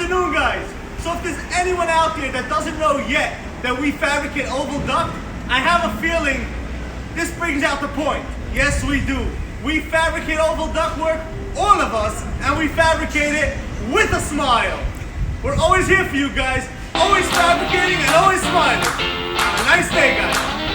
afternoon, guys. So if there's anyone out there that doesn't know yet that we fabricate oval duct, I have a feeling this brings out the point. Yes, we do. We fabricate oval ductwork, all of us, and we fabricate it with a smile. We're always here for you guys, always fabricating and always smiling. Have a nice day, guys.